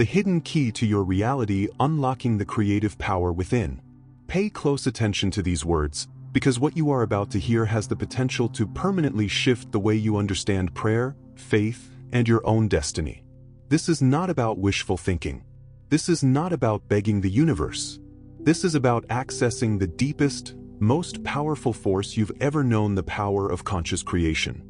the hidden key to your reality, unlocking the creative power within. Pay close attention to these words, because what you are about to hear has the potential to permanently shift the way you understand prayer, faith, and your own destiny. This is not about wishful thinking. This is not about begging the universe. This is about accessing the deepest, most powerful force you've ever known, the power of conscious creation.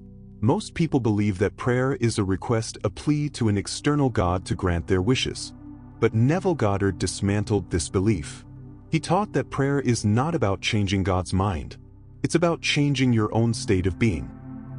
Most people believe that prayer is a request, a plea to an external God to grant their wishes. But Neville Goddard dismantled this belief. He taught that prayer is not about changing God's mind. It's about changing your own state of being.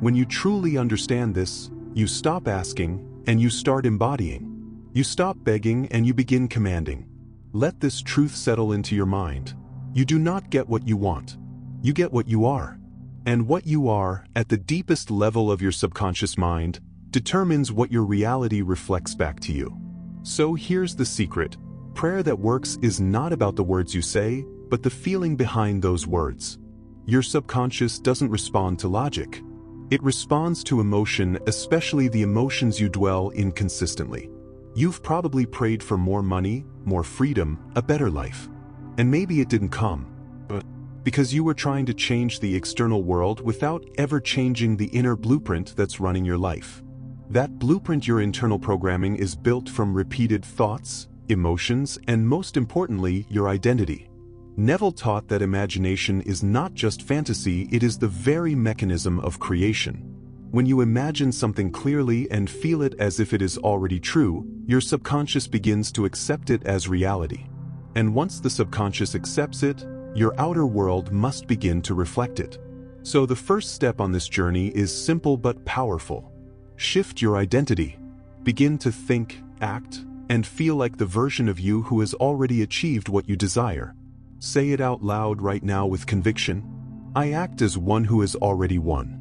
When you truly understand this, you stop asking and you start embodying. You stop begging and you begin commanding. Let this truth settle into your mind. You do not get what you want. You get what you are. And what you are, at the deepest level of your subconscious mind, determines what your reality reflects back to you. So here's the secret. Prayer that works is not about the words you say, but the feeling behind those words. Your subconscious doesn't respond to logic. It responds to emotion, especially the emotions you dwell in consistently. You've probably prayed for more money, more freedom, a better life. And maybe it didn't come, but because you were trying to change the external world without ever changing the inner blueprint that's running your life. That blueprint, your internal programming, is built from repeated thoughts, emotions, and most importantly, your identity. Neville taught that imagination is not just fantasy, it is the very mechanism of creation. When you imagine something clearly and feel it as if it is already true, your subconscious begins to accept it as reality. And once the subconscious accepts it, your outer world must begin to reflect it. So the first step on this journey is simple but powerful. Shift your identity. Begin to think, act, and feel like the version of you who has already achieved what you desire. Say it out loud right now with conviction. I act as one who has already won.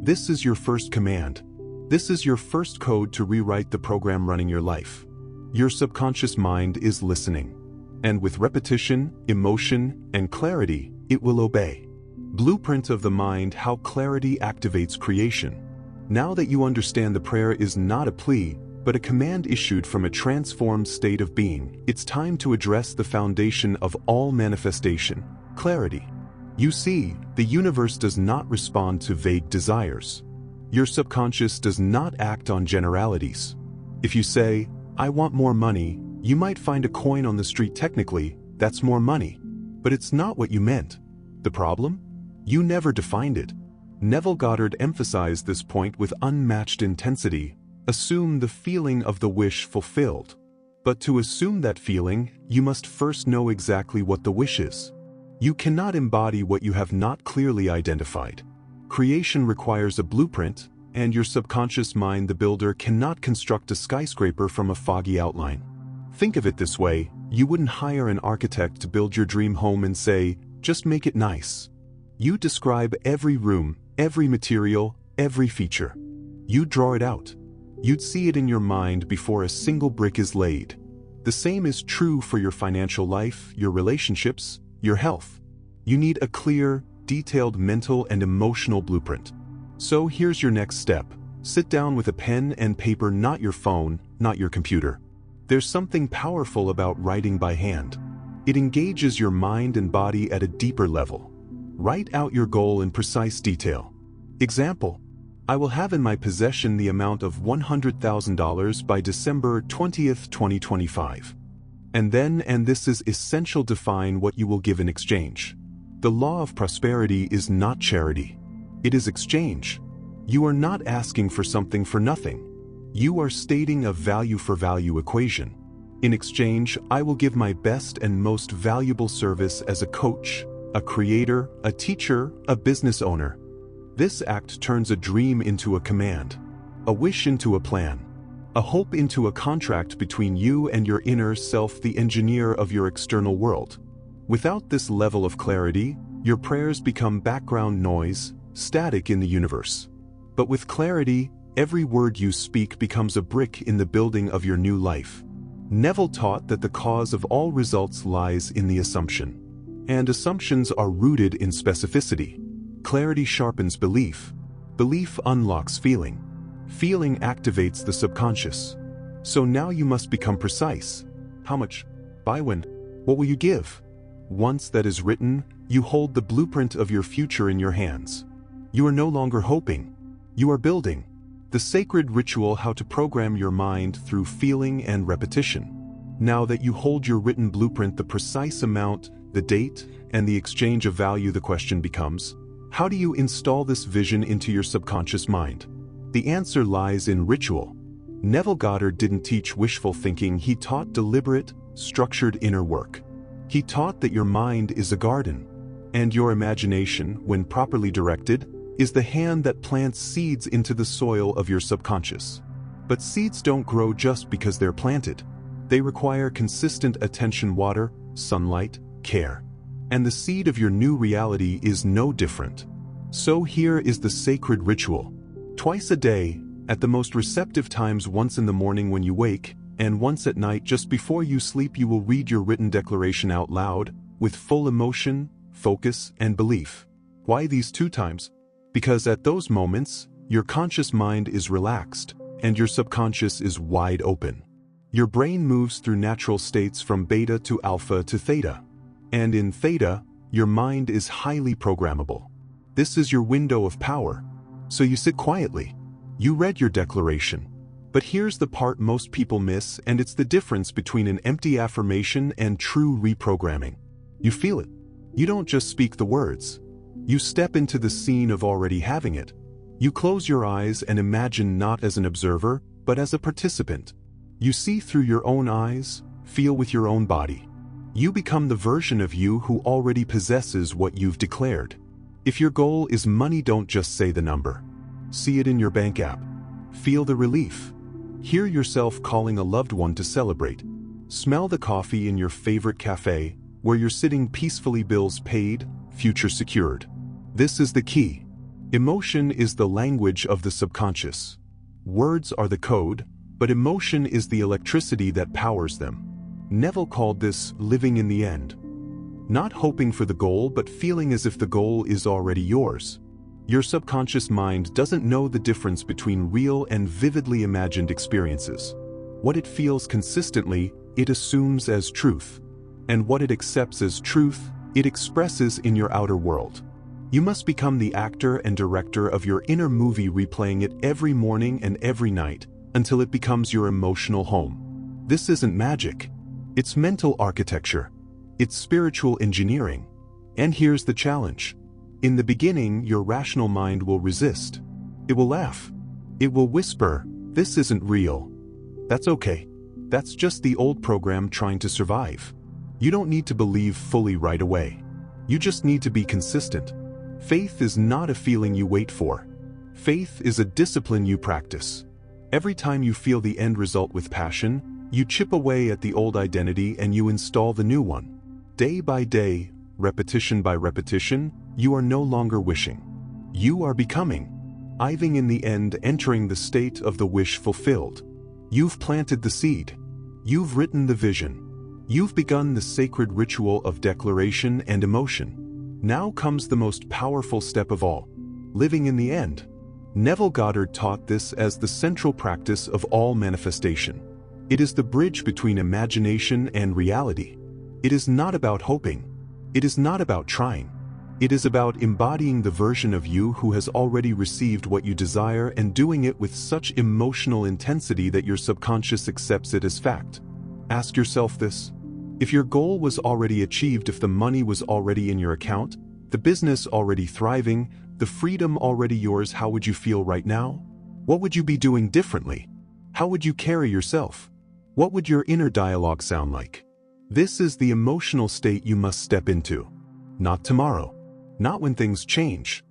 This is your first command. This is your first code to rewrite the program running your life. Your subconscious mind is listening. And with repetition, emotion, and clarity, it will obey. Blueprint of the mind: how clarity activates creation. Now that you understand the prayer is not a plea, but a command issued from a transformed state of being, it's time to address the foundation of all manifestation: clarity. You see, the universe does not respond to vague desires. Your subconscious does not act on generalities. If you say, I want more money, you might find a coin on the street. Technically, that's more money. But it's not what you meant. The problem? You never defined it. Neville Goddard emphasized this point with unmatched intensity. Assume the feeling of the wish fulfilled. But to assume that feeling, you must first know exactly what the wish is. You cannot embody what you have not clearly identified. Creation requires a blueprint, and your subconscious mind, the builder, cannot construct a skyscraper from a foggy outline. Think of it this way: you wouldn't hire an architect to build your dream home and say, just make it nice. You describe every room, every material, every feature. You draw it out. You'd see it in your mind before a single brick is laid. The same is true for your financial life, your relationships, your health. You need a clear, detailed mental and emotional blueprint. So here's your next step. Sit down with a pen and paper, not your phone, not your computer. There's something powerful about writing by hand. It engages your mind and body at a deeper level. Write out your goal in precise detail. Example: I will have in my possession the amount of $100,000 by December 20th, 2025. And then, and this is essential, define what you will give in exchange. The law of prosperity is not charity. It is exchange. You are not asking for something for nothing. You are stating a value for value equation. In exchange, I will give my best and most valuable service as a coach, a creator, a teacher, a business owner. This act turns a dream into a command, a wish into a plan, a hope into a contract between you and your inner self, the engineer of your external world. Without this level of clarity, your prayers become background noise, static in the universe. But with clarity, every word you speak becomes a brick in the building of your new life. Neville taught that the cause of all results lies in the assumption. And assumptions are rooted in specificity. Clarity sharpens belief. Belief unlocks feeling. Feeling activates the subconscious. So now you must become precise. How much? By when? What will you give? Once that is written, you hold the blueprint of your future in your hands. You are no longer hoping. You are building. The sacred ritual how to program your mind through feeling and repetition. Now that you hold your written blueprint, the precise amount, the date, and the exchange of value, the question becomes, how do you install this vision into your subconscious mind? The answer lies in ritual. Neville Goddard didn't teach wishful thinking, he taught deliberate, structured inner work. He taught that your mind is a garden, and your imagination, when properly directed, is the hand that plants seeds into the soil of your subconscious. But seeds don't grow just because they're planted. They require consistent attention, water, sunlight, care. And the seed of your new reality is no different. So here is the sacred ritual. Twice a day, at the most receptive times, once in the morning when you wake, and once at night just before you sleep, you will read your written declaration out loud, with full emotion, focus, and belief. Why these 2 times? Because at those moments, your conscious mind is relaxed, and your subconscious is wide open. Your brain moves through natural states from beta to alpha to theta. And in theta, your mind is highly programmable. This is your window of power. So you sit quietly. You read your declaration. But here's the part most people miss, and it's the difference between an empty affirmation and true reprogramming. You feel it. You don't just speak the words. You step into the scene of already having it. You close your eyes and imagine not as an observer, but as a participant. You see through your own eyes, feel with your own body. You become the version of you who already possesses what you've declared. If your goal is money, don't just say the number. See it in your bank app. Feel the relief. Hear yourself calling a loved one to celebrate. Smell the coffee in your favorite cafe, where you're sitting peacefully, bills paid, future secured. This is the key. Emotion is the language of the subconscious. Words are the code, but emotion is the electricity that powers them. Neville called this living in the end. Not hoping for the goal, but feeling as if the goal is already yours. Your subconscious mind doesn't know the difference between real and vividly imagined experiences. What it feels consistently, it assumes as truth. And what it accepts as truth, it expresses in your outer world. You must become the actor and director of your inner movie, replaying it every morning and every night, until it becomes your emotional home. This isn't magic. It's mental architecture. It's spiritual engineering. And here's the challenge. In the beginning, your rational mind will resist. It will laugh. It will whisper, "This isn't real." That's okay. That's just the old program trying to survive. You don't need to believe fully right away. You just need to be consistent. Faith is not a feeling you wait for. Faith is a discipline you practice. Every time you feel the end result with passion, you chip away at the old identity and you install the new one. Day by day, repetition by repetition, you are no longer wishing. You are becoming. Arriving in the end, entering the state of the wish fulfilled. You've planted the seed. You've written the vision. You've begun the sacred ritual of declaration and emotion. Now comes the most powerful step of all, living in the end. Neville Goddard taught this as the central practice of all manifestation. It is the bridge between imagination and reality. It is not about hoping. It is not about trying. It is about embodying the version of you who has already received what you desire and doing it with such emotional intensity that your subconscious accepts it as fact. Ask yourself this. If your goal was already achieved, if the money was already in your account, the business already thriving, the freedom already yours, how would you feel right now? What would you be doing differently? How would you carry yourself? What would your inner dialogue sound like? This is the emotional state you must step into. Not tomorrow. Not when things change.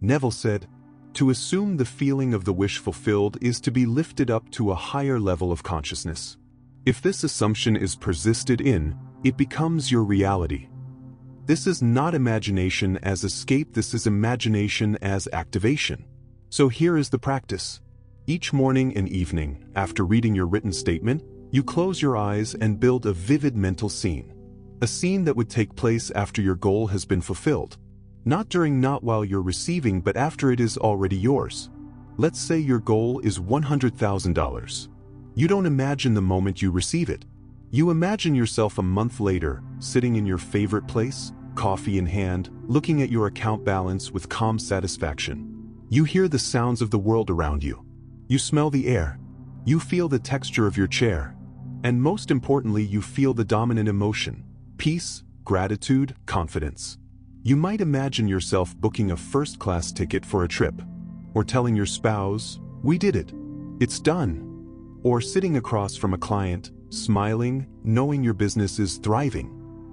Neville said, to assume the feeling of the wish fulfilled is to be lifted up to a higher level of consciousness. If this assumption is persisted in, it becomes your reality. This is not imagination as escape, this is imagination as activation. So here is the practice. Each morning and evening, after reading your written statement, you close your eyes and build a vivid mental scene. A scene that would take place after your goal has been fulfilled. Not during, not while you're receiving, but after it is already yours. Let's say your goal is $100,000. You don't imagine the moment you receive it. You imagine yourself a month later, sitting in your favorite place, coffee in hand, looking at your account balance with calm satisfaction. You hear the sounds of the world around you. You smell the air. You feel the texture of your chair. And most importantly, you feel the dominant emotion: peace, gratitude, confidence. You might imagine yourself booking a first-class ticket for a trip, or telling your spouse, "We did it. It's done." Or sitting across from a client, smiling, knowing your business is thriving.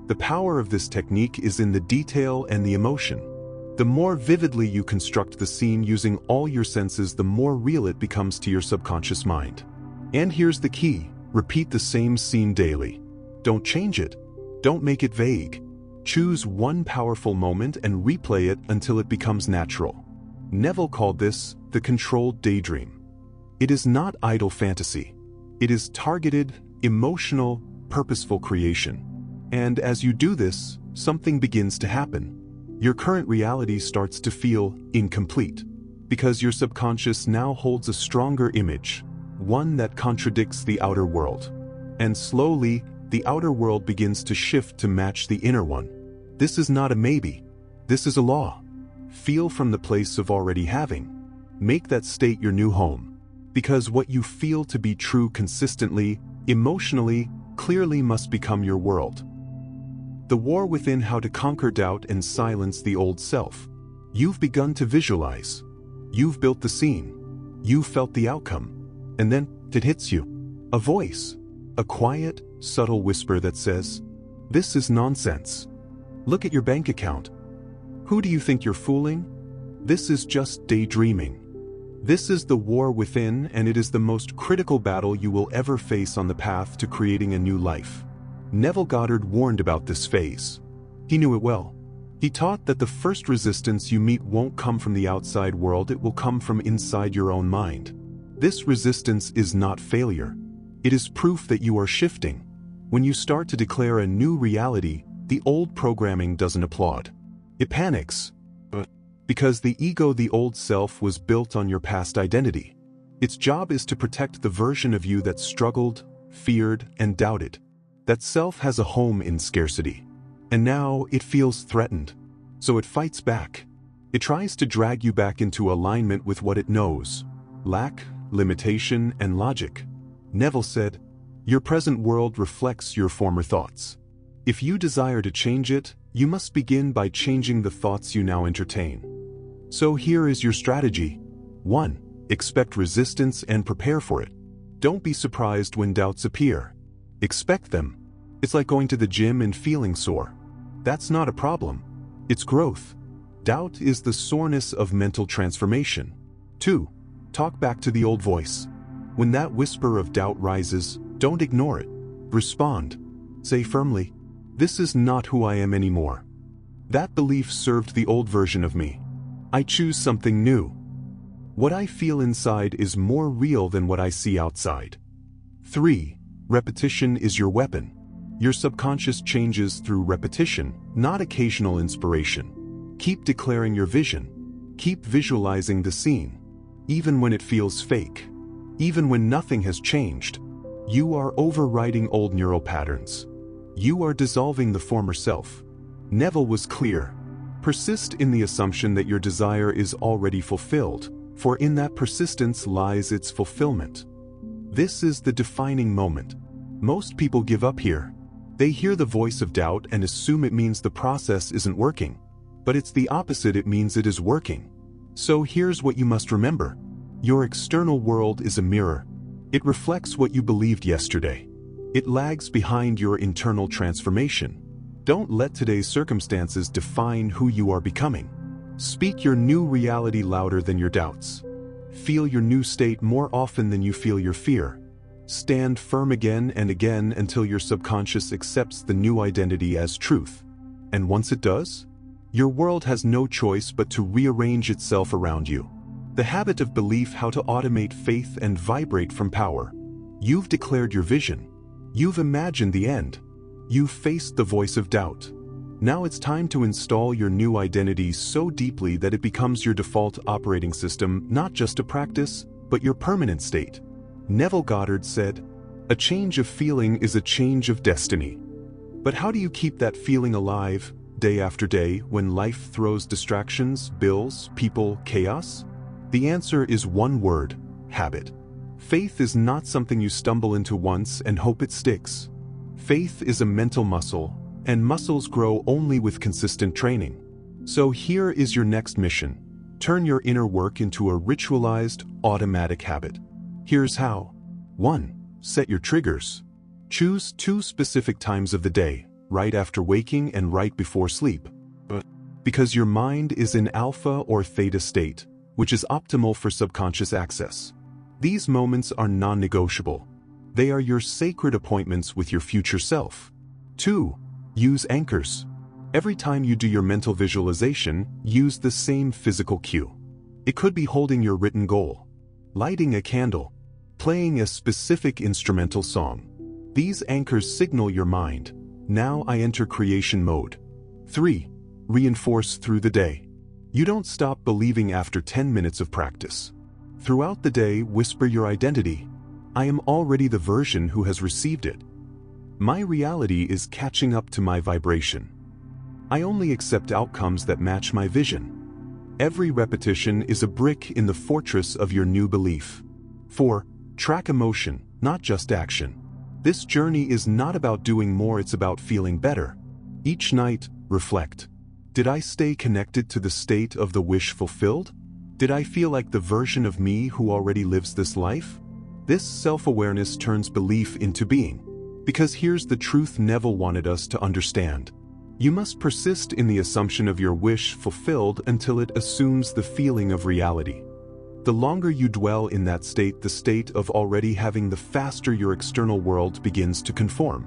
The power of this technique is in the detail and the emotion. The more vividly you construct the scene using all your senses, the more real it becomes to your subconscious mind. And here's the key: repeat the same scene daily. Don't change it. Don't make it vague. Choose one powerful moment and replay it until it becomes natural. Neville called this the controlled daydream. It is not idle fantasy. It is targeted, emotional, purposeful creation. And as you do this, something begins to happen. Your current reality starts to feel incomplete, because your subconscious now holds a stronger image, one that contradicts the outer world. And slowly, the outer world begins to shift to match the inner one. This is not a maybe. This is a law. Feel from the place of already having. Make that state your new home. Because what you feel to be true consistently, emotionally, clearly must become your world. The war within: how to conquer doubt and silence the old self. You've begun to visualize. You've built the scene. You've felt the outcome. And then it hits you. A voice. A quiet, subtle whisper that says, "This is nonsense. Look at your bank account. Who do you think you're fooling? This is just daydreaming." This is the war within, and it is the most critical battle you will ever face on the path to creating a new life. Neville Goddard warned about this phase. He knew it well. He taught that the first resistance you meet won't come from the outside world, it will come from inside your own mind. This resistance is not failure. It is proof that you are shifting. When you start to declare a new reality, the old programming doesn't applaud. It panics. Because the ego, the old self, was built on your past identity. Its job is to protect the version of you that struggled, feared, and doubted. That self has a home in scarcity. And now it feels threatened. So it fights back. It tries to drag you back into alignment with what it knows: lack, limitation, and logic. Neville said, "Your present world reflects your former thoughts. If you desire to change it, you must begin by changing the thoughts you now entertain." So here is your strategy. 1. Expect resistance and prepare for it. Don't be surprised when doubts appear. Expect them. It's like going to the gym and feeling sore. That's not a problem. It's growth. Doubt is the soreness of mental transformation. 2. Talk back to the old voice. When that whisper of doubt rises, don't ignore it. Respond. Say firmly, "This is not who I am anymore. That belief served the old version of me. I choose something new. What I feel inside is more real than what I see outside." 3. Repetition is your weapon. Your subconscious changes through repetition, not occasional inspiration. Keep declaring your vision. Keep visualizing the scene. Even when it feels fake. Even when nothing has changed. You are overriding old neural patterns. You are dissolving the former self. Neville was clear. Persist in the assumption that your desire is already fulfilled, for in that persistence lies its fulfillment. This is the defining moment. Most people give up here. They hear the voice of doubt and assume it means the process isn't working. But it's the opposite, it means it is working. So here's what you must remember. Your external world is a mirror. It reflects what you believed yesterday. It lags behind your internal transformation. Don't let today's circumstances define who you are becoming. Speak your new reality louder than your doubts. Feel your new state more often than you feel your fear. Stand firm again and again until your subconscious accepts the new identity as truth. And once it does, your world has no choice but to rearrange itself around you. The habit of belief: how to automate faith and vibrate from power. You've declared your vision. You've imagined the end. You've faced the voice of doubt. Now it's time to install your new identity so deeply that it becomes your default operating system, not just a practice, but your permanent state. Neville Goddard said, "A change of feeling is a change of destiny." But how do you keep that feeling alive, day after day, when life throws distractions, bills, people, chaos? The answer is one word: habit. Faith is not something you stumble into once and hope it sticks. Faith is a mental muscle, and muscles grow only with consistent training. So here is your next mission. Turn your inner work into a ritualized, automatic habit. Here's how. 1. Set your triggers. Choose 2 specific times of the day, right after waking and right before sleep. Because your mind is in alpha or theta state, which is optimal for subconscious access. These moments are non-negotiable. They are your sacred appointments with your future self. 2. Use anchors. Every time you do your mental visualization, use the same physical cue. It could be holding your written goal, lighting a candle, playing a specific instrumental song. These anchors signal your mind, "Now I enter creation mode." 3. Reinforce through the day. You don't stop believing after 10 minutes of practice. Throughout the day, whisper your identity. "I am already the version who has received it. My reality is catching up to my vibration. I only accept outcomes that match my vision." Every repetition is a brick in the fortress of your new belief. 4. Track emotion, not just action. This journey is not about doing more, it's about feeling better. Each night, reflect. Did I stay connected to the state of the wish fulfilled? Did I feel like the version of me who already lives this life? This self-awareness turns belief into being. Because here's the truth Neville wanted us to understand. You must persist in the assumption of your wish fulfilled until it assumes the feeling of reality. The longer you dwell in that state, the state of already having, the faster your external world begins to conform.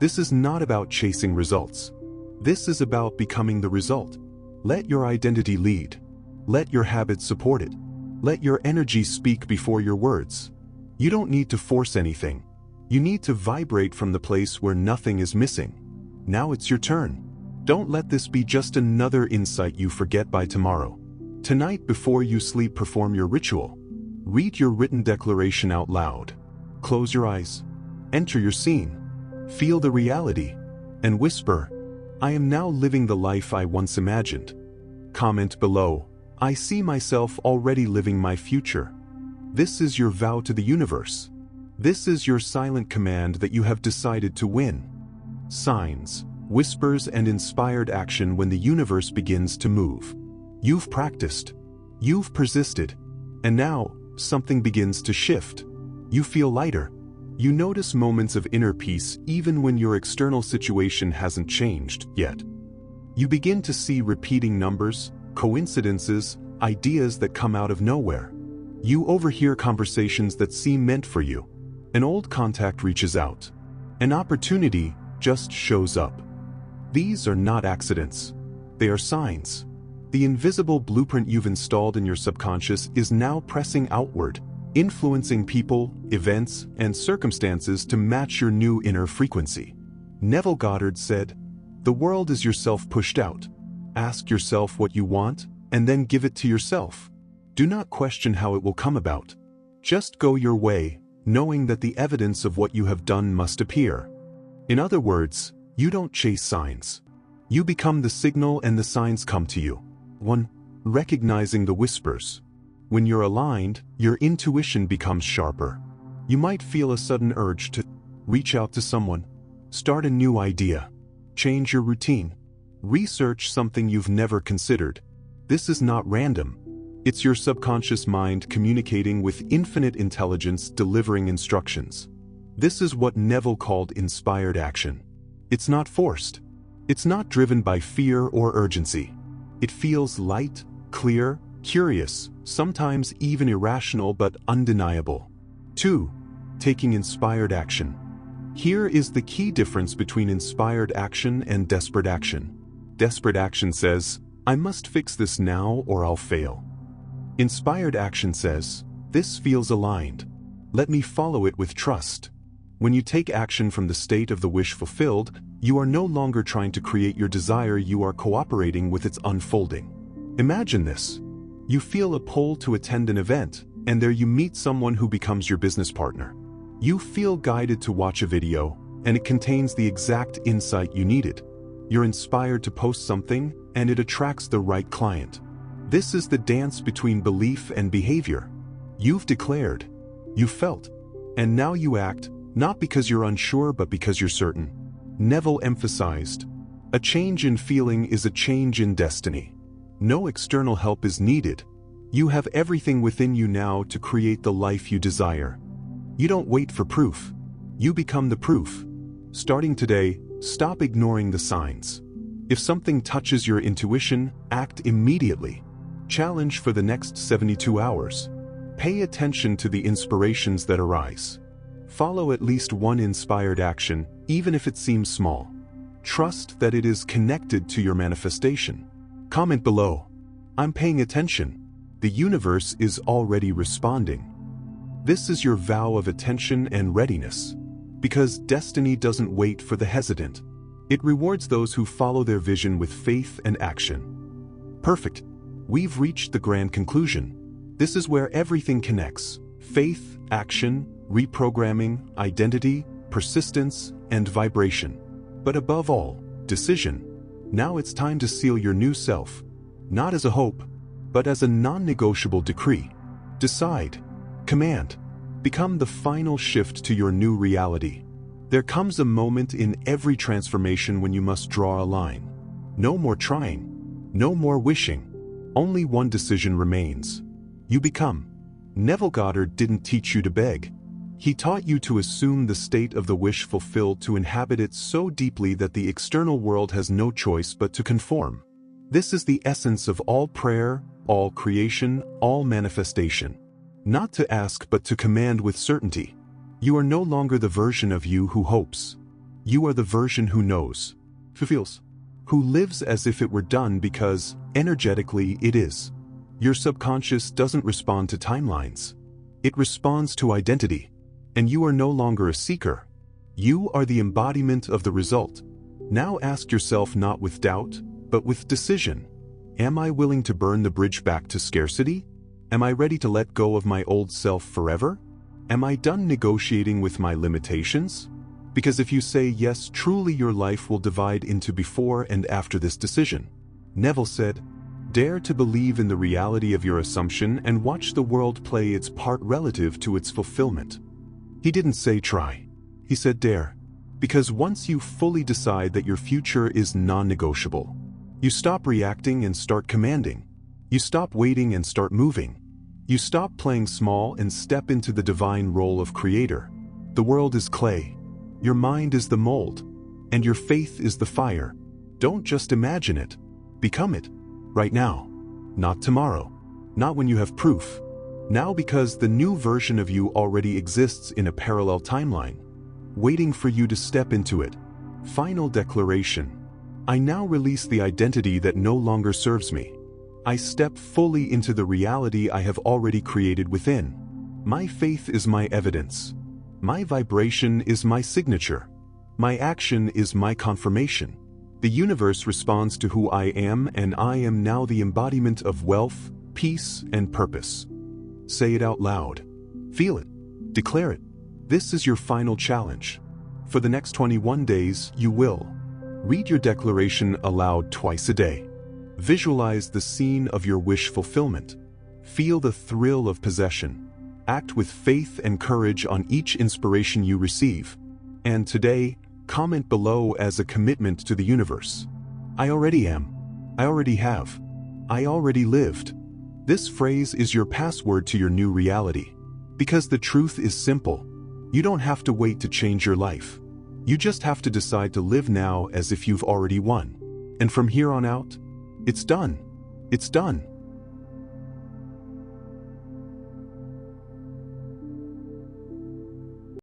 This is not about chasing results. This is about becoming the result. Let your identity lead. Let your habits support it. Let your energy speak before your words. You don't need to force anything. You need to vibrate from the place where nothing is missing. Now it's your turn. Don't let this be just another insight you forget by tomorrow. Tonight before you sleep, perform your ritual. Read your written declaration out loud. Close your eyes. Enter your scene. Feel the reality. And whisper, "I am now living the life I once imagined." Comment below, "I see myself already living my future." This is your vow to the universe. This is your silent command that you have decided to win. Signs, whispers, and inspired action when the universe begins to move. You've practiced. You've persisted. And now, something begins to shift. You feel lighter. You notice moments of inner peace even when your external situation hasn't changed yet. You begin to see repeating numbers, coincidences, ideas that come out of nowhere. You overhear conversations that seem meant for you. An old contact reaches out. An opportunity just shows up. These are not accidents. They are signs. The invisible blueprint you've installed in your subconscious is now pressing outward, influencing people, events, and circumstances to match your new inner frequency. Neville Goddard said, "The world is yourself pushed out. Ask yourself what you want, and then give it to yourself. Do not question how it will come about. Just go your way, knowing that the evidence of what you have done must appear." In other words, you don't chase signs. You become the signal and the signs come to you. 1. Recognizing the whispers. When you're aligned, your intuition becomes sharper. You might feel a sudden urge to reach out to someone, start a new idea, change your routine, research something you've never considered. This is not random. It's your subconscious mind communicating with infinite intelligence, delivering instructions. This is what Neville called inspired action. It's not forced. It's not driven by fear or urgency. It feels light, clear, curious, sometimes even irrational but undeniable. 2. Taking inspired action. Here is the key difference between inspired action and desperate action. Desperate action says, "I must fix this now or I'll fail." Inspired action says, "This feels aligned. Let me follow it with trust." When you take action from the state of the wish fulfilled, you are no longer trying to create your desire, you are cooperating with its unfolding. Imagine this. You feel a pull to attend an event, and there you meet someone who becomes your business partner. You feel guided to watch a video, and it contains the exact insight you needed. You're inspired to post something, and it attracts the right client. This is the dance between belief and behavior. You've declared, you felt, and now you act, not because you're unsure but because you're certain. Neville emphasized, a change in feeling is a change in destiny. No external help is needed. You have everything within you now to create the life you desire. You don't wait for proof. You become the proof. Starting today, stop ignoring the signs. If something touches your intuition, act immediately. Challenge for the next 72 hours. Pay attention to the inspirations that arise. Follow at least one inspired action, even if it seems small. Trust that it is connected to your manifestation. Comment below. I'm paying attention. The universe is already responding. This is your vow of attention and readiness. Because destiny doesn't wait for the hesitant. It rewards those who follow their vision with faith and action. Perfect. We've reached the grand conclusion. This is where everything connects. Faith, action, reprogramming, identity, persistence, and vibration. But above all, decision. Now it's time to seal your new self. Not as a hope, but as a non-negotiable decree. Decide. Command. Become the final shift to your new reality. There comes a moment in every transformation when you must draw a line. No more trying. No more wishing. Only one decision remains. You become. Neville Goddard didn't teach you to beg. He taught you to assume the state of the wish fulfilled, to inhabit it so deeply that the external world has no choice but to conform. This is the essence of all prayer, all creation, all manifestation. Not to ask but to command with certainty. You are no longer the version of you who hopes. You are the version who knows, who feels, who lives as if it were done because, energetically, it is. Your subconscious doesn't respond to timelines. It responds to identity. And you are no longer a seeker. You are the embodiment of the result. Now ask yourself, not with doubt, but with decision. Am I willing to burn the bridge back to scarcity? Am I ready to let go of my old self forever? Am I done negotiating with my limitations? Because if you say yes, truly your life will divide into before and after this decision. Neville said, dare to believe in the reality of your assumption and watch the world play its part relative to its fulfillment. He didn't say try. He said dare. Because once you fully decide that your future is non-negotiable, you stop reacting and start commanding. You stop waiting and start moving. You stop playing small and step into the divine role of creator. The world is clay. Your mind is the mold. And your faith is the fire. Don't just imagine it. Become it. Right now. Not tomorrow. Not when you have proof. Now, because the new version of you already exists in a parallel timeline, waiting for you to step into it. Final declaration. I now release the identity that no longer serves me. I step fully into the reality I have already created within. My faith is my evidence. My vibration is my signature. My action is my confirmation. The universe responds to who I am, and I am now the embodiment of wealth, peace, and purpose. Say it out loud. Feel it. Declare it. This is your final challenge. For the next 21 days, you will read your declaration aloud twice a day. Visualize the scene of your wish fulfillment. Feel the thrill of possession. Act with faith and courage on each inspiration you receive. And today, comment below as a commitment to the universe. I already am. I already have. I already lived. This phrase is your password to your new reality. Because the truth is simple. You don't have to wait to change your life. You just have to decide to live now as if you've already won. And from here on out, it's done. It's done.